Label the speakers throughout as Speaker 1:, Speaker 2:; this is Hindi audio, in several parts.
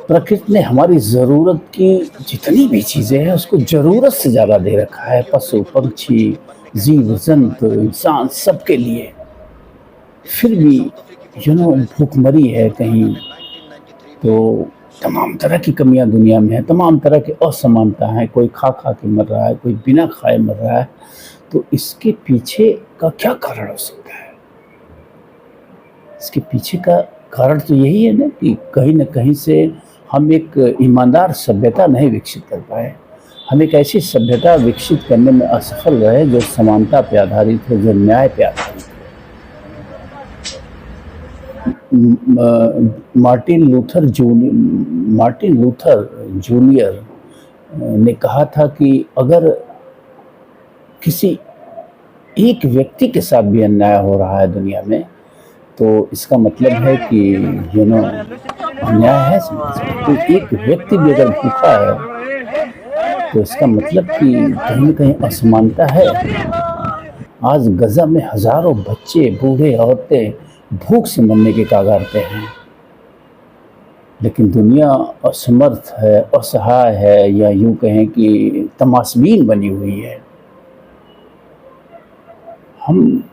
Speaker 1: प्रकृति ने हमारी ज़रूरत की जितनी भी चीज़ें हैं उसको ज़रूरत से ज़्यादा दे रखा है, पशु, पंछी, जीव-जंतु, इंसान सबके लिए। फिर भी भूखमरी है कहीं, तो तमाम तरह की कमियाँ दुनिया में हैं, तमाम तरह की असमानता है, कोई खा-खा के मर रहा है, कोई बिना खाए मर रहा है। तो इसके पीछे का क्या कारण हो सकता है? इसके पीछे का कारण तो यही है ना कि कहीं न कहीं से हम एक ईमानदार सभ्यता नहीं विकसित कर पाए। हम एक ऐसी सभ्यता विकसित करने में असफल रहे जो समानता पे आधारित है, जो न्याय पे आधारित है। मार्टिन लूथर जूनियर ने कहा था कि अगर किसी एक व्यक्ति के साथ भी अन्याय हो रहा है दुनिया में, तो इसका मतलब है कि अन्याय है समाज में। तो एक व्यक्ति भी अगर भूखा है, तो इसका मतलब कि कहीं न कहीं असमानता है। आज गज़ा में हज़ारों बच्चे, बूढ़े, औरतें भूख से मरने के कगार पे हैं। लेकिन दुनिया असमर्थ है, असहाय है, या यूँ कहें कि तमाशबीन बनी हुई है। हम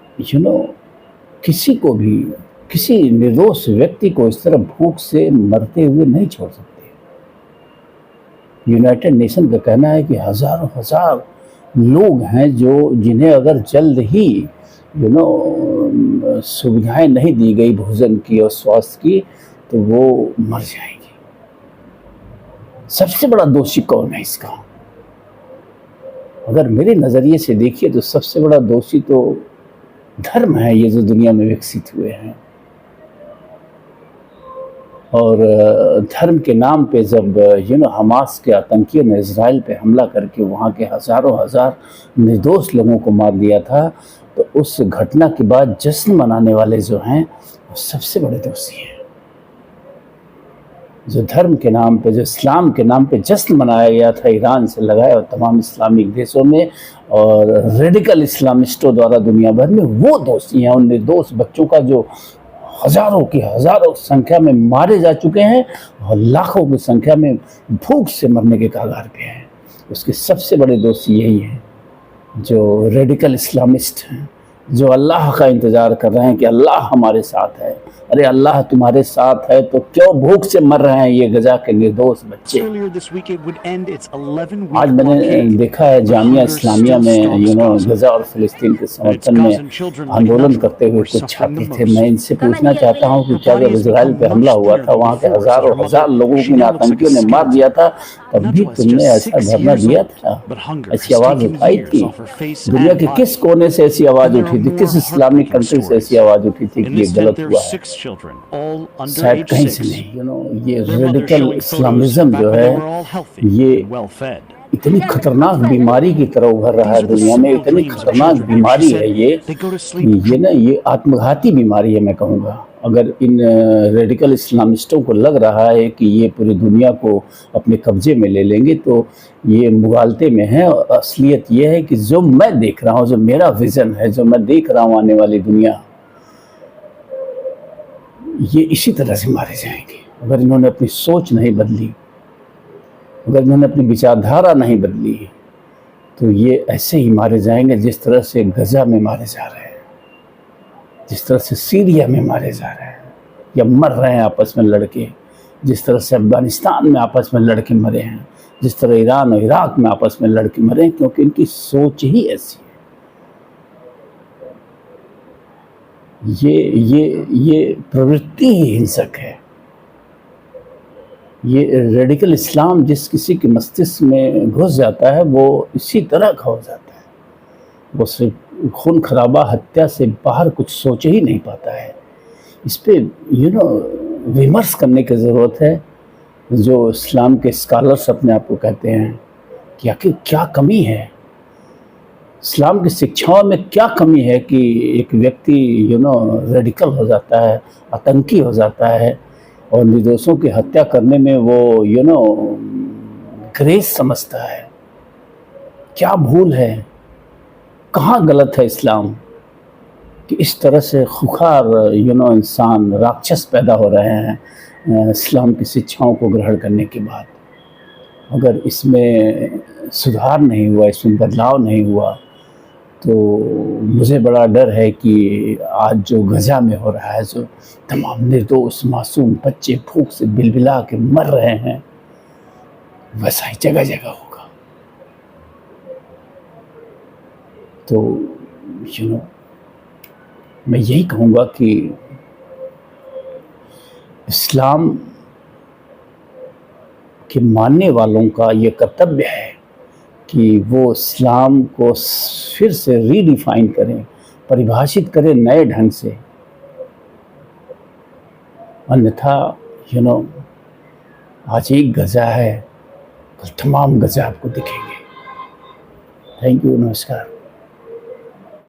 Speaker 1: किसी को भी, किसी निर्दोष व्यक्ति को इस तरह भूख से मरते हुए नहीं छोड़ सकते। यूनाइटेड नेशन का कहना है कि हज़ारों हज़ार लोग हैं जिन्हें अगर जल्द ही सुविधाएं नहीं दी गई भोजन की और स्वास्थ्य की, तो वो मर जाएंगे। सबसे बड़ा दोषी कौन है इसका? अगर मेरे नज़रिए से देखिए तो सबसे बड़ा दोषी तो धर्म है, ये जो दुनिया में विकसित हुए हैं। और धर्म के नाम पे जब हमास के आतंकियों ने इज़राइल पे हमला करके वहाँ के हज़ारों हज़ार निर्दोष लोगों को मार दिया था, तो उस घटना के बाद जश्न मनाने वाले जो हैं वो सबसे बड़े दोषी हैं। जो धर्म के नाम पे, जो इस्लाम के नाम पे जश्न मनाया गया था ईरान से लगाए और तमाम इस्लामिक देशों में और रेडिकल इस्लामिस्टों द्वारा दुनिया भर में, वो दोषी हैं। उन निर्दोष बच्चों का जो हज़ारों की हज़ारों संख्या में मारे जा चुके हैं और लाखों की संख्या में भूख से मरने के कगार पे हैं, उसके सबसे बड़े दोषी यही हैं जो रेडिकल इस्लामिस्ट हैं, जो अल्लाह का इंतज़ार कर रहे हैं कि अल्लाह हमारे साथ है। अरे अल्लाह तुम्हारे साथ है तो क्यों भूख से मर रहे हैं ये गजा के निर्दोष बच्चे? आज मैंने देखा है जामिया इस्लामिया में गजा और फ़िलिस्तीन के समर्थन में आंदोलन करते हुए कुछ छात्र थे। मैं इनसे पूछना चाहता हूँ कि क्या जब इजराइल पे हमला हुआ था, वहाँ के हज़ारों हज़ार लोगों को इन आतंकियों ने मार दिया था, तब भी तुमने ऐसा धरना दिया था, ऐसी आवाज़ उठाई थी? दुनिया के किस कोने से ऐसी आवाज़ उठी थी? किस इस्लामिक कंट्री से ऐसी आवाज़ उठी थी कि ये गलत हुआ है? शायद कहीं से नहीं। ये रेडिकल इस्लामिज्म जो है, ये इतनी खतरनाक बीमारी की तरह उभर रहा है दुनिया में। इतनी खतरनाक बीमारी है ये आत्मघाती बीमारी है मैं कहूँगा। अगर इन रेडिकल इस्लामिस्टों को लग रहा है कि ये पूरी दुनिया को अपने कब्जे में ले लेंगे, तो ये मुगालते में है। और असलियत ये है कि जो मैं देख रहा हूँ, जो मेरा विज़न है, जो मैं देख रहा हूँ आने वाली दुनिया, ये इसी तरह से मारे जाएंगे अगर इन्होंने अपनी सोच नहीं बदली, अगर इन्होंने अपनी विचारधारा नहीं बदली, तो ये ऐसे ही मारे जाएंगे जिस तरह से गजा में मारे जा रहे हैं, जिस तरह से सीरिया में मारे जा रहे हैं या मर रहे हैं आपस में लड़के, जिस तरह से अफगानिस्तान में आपस में लड़के मरे हैं, जिस तरह ईरान और इराक में आपस में लड़के मरे हैं, क्योंकि इनकी सोच ही ऐसी है। ये प्रवृत्ति ही हिंसक है। ये रेडिकल इस्लाम जिस किसी के मस्तिष्क में घुस जाता है, वो इसी तरह का हो जाता है। वो सिर्फ खून खराबा, हत्या से बाहर कुछ सोच ही नहीं पाता है। इस पे विमर्श करने की ज़रूरत है। जो इस्लाम के स्कॉलर्स अपने आप को कहते हैं कि आखिर क्या कमी है, इस्लाम की शिक्षाओं में क्या कमी है कि एक व्यक्ति रेडिकल हो जाता है, आतंकी हो जाता है और निर्दोषों की हत्या करने में वो ग्रेस समझता है। क्या भूल है, कहाँ गलत है इस्लाम कि इस तरह से खुखार इंसान, राक्षस पैदा हो रहे हैं इस्लाम की शिक्षाओं को ग्रहण करने के बाद अगर इसमें सुधार नहीं हुआ, इसमें बदलाव नहीं हुआ, तो मुझे बड़ा डर है कि आज जो गजा में हो रहा है, जो तमाम निर्दोष मासूम बच्चे भूख से बिलबिला के मर रहे हैं, वैसा ही जगह जगह होगा। तो मैं यही कहूँगा कि इस्लाम के मानने वालों का ये कर्तव्य है कि वो इस्लाम को फिर से रीडिफाइन करें, परिभाषित करें नए ढंग से। अन्यथा आज एक गजा है, कल तमाम गजा आपको दिखेंगे। थैंक यू, नमस्कार।